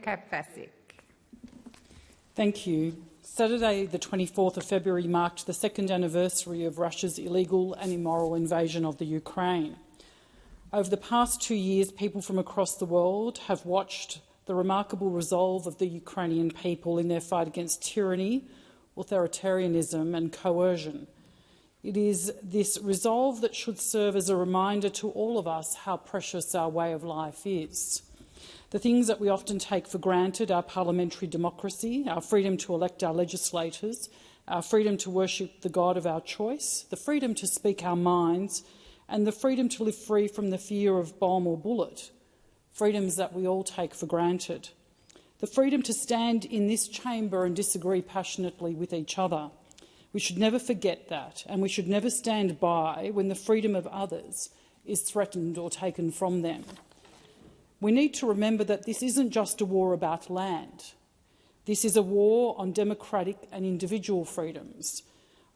Kapasik. Thank you. Saturday, the 24th of February, marked the second anniversary of Russia's illegal and immoral invasion of the Ukraine. Over the past 2 years, people from across the world have watched the remarkable resolve of the Ukrainian people in their fight against tyranny, authoritarianism and coercion. It is this resolve that should serve as a reminder to all of us how precious our way of life is. The things that we often take for granted, our parliamentary democracy, our freedom to elect our legislators, our freedom to worship the God of our choice, the freedom to speak our minds, and the freedom to live free from the fear of bomb or bullet, freedoms that we all take for granted. The freedom to stand in this chamber and disagree passionately with each other. We should never forget that, and we should never stand by when the freedom of others is threatened or taken from them. We need to remember that this isn't just a war about land. This is a war on democratic and individual freedoms.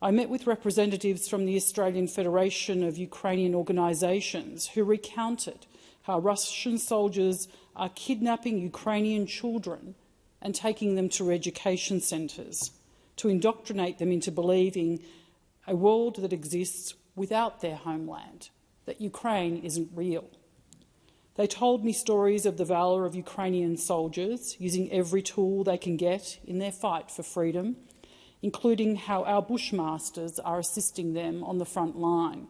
I met with representatives from the Australian Federation of Ukrainian Organisations who recounted how Russian soldiers are kidnapping Ukrainian children and taking them to education centres to indoctrinate them into believing a world that exists without their homeland, that Ukraine isn't real. They told me stories of the valour of Ukrainian soldiers using every tool they can get in their fight for freedom, including how our bushmasters are assisting them on the front line.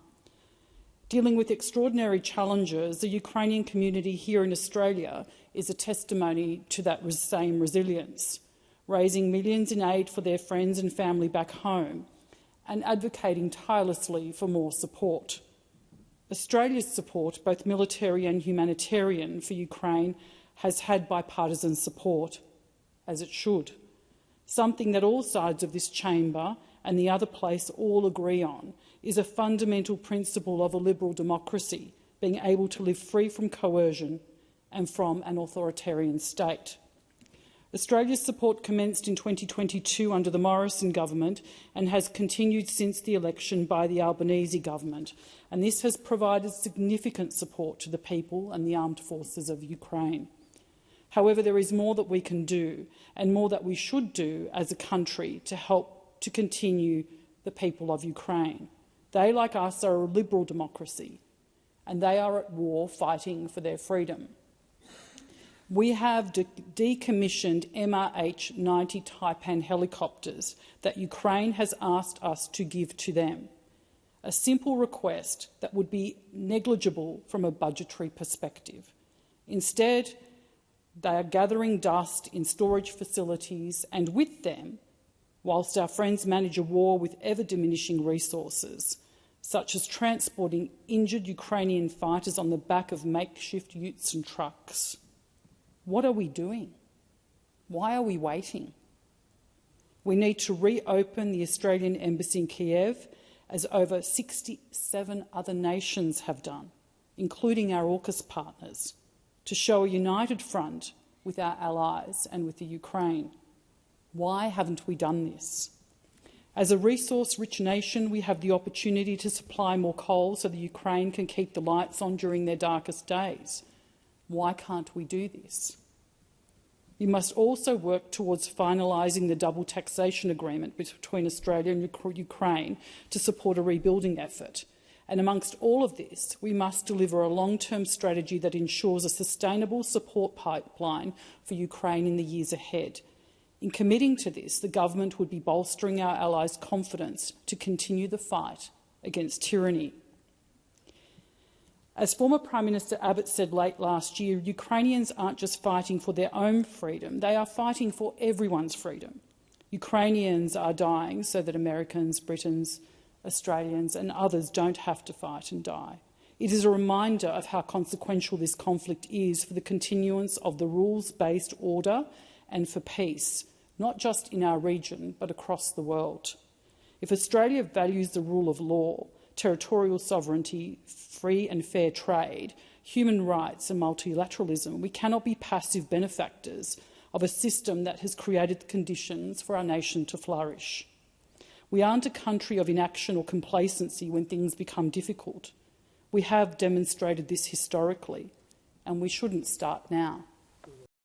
Dealing with extraordinary challenges, the Ukrainian community here in Australia is a testimony to that same resilience, raising millions in aid for their friends and family back home and advocating tirelessly for more support. Australia's support, both military and humanitarian, for Ukraine has had bipartisan support, as it should, something that all sides of this chamber and the other place all agree on is a fundamental principle of a liberal democracy, being able to live free from coercion and from an authoritarian state. Australia's support commenced in 2022 under the Morrison government and has continued since the election by the Albanese government, and this has provided significant support to the people and the armed forces of Ukraine. However, there is more that we can do and more that we should do as a country to help to continue the people of Ukraine. They, like us, are a liberal democracy, and they are at war fighting for their freedom. We have decommissioned MRH-90 Taipan helicopters that Ukraine has asked us to give to them, a simple request that would be negligible from a budgetary perspective. Instead, they are gathering dust in storage facilities and with them, whilst our friends manage a war with ever-diminishing resources, such as transporting injured Ukrainian fighters on the back of makeshift utes and trucks. What are we doing? Why are we waiting? We need to reopen the Australian Embassy in Kiev, as over 67 other nations have done, including our AUKUS partners, to show a united front with our allies and with the Ukraine. Why haven't we done this? As a resource-rich nation, we have the opportunity to supply more coal so the Ukraine can keep the lights on during their darkest days. Why can't we do this? We must also work towards finalising the double taxation agreement between Australia and Ukraine to support a rebuilding effort. And amongst all of this, we must deliver a long-term strategy that ensures a sustainable support pipeline for Ukraine in the years ahead. In committing to this, the government would be bolstering our allies' confidence to continue the fight against tyranny. As former Prime Minister Abbott said late last year, Ukrainians aren't just fighting for their own freedom, they are fighting for everyone's freedom. Ukrainians are dying so that Americans, Britons, Australians and others don't have to fight and die. It is a reminder of how consequential this conflict is for the continuance of the rules-based order and for peace, not just in our region but across the world. If Australia values the rule of law, territorial sovereignty, free and fair trade, human rights and multilateralism, we cannot be passive benefactors of a system that has created the conditions for our nation to flourish. We aren't a country of inaction or complacency when things become difficult. We have demonstrated this historically, and we shouldn't start now.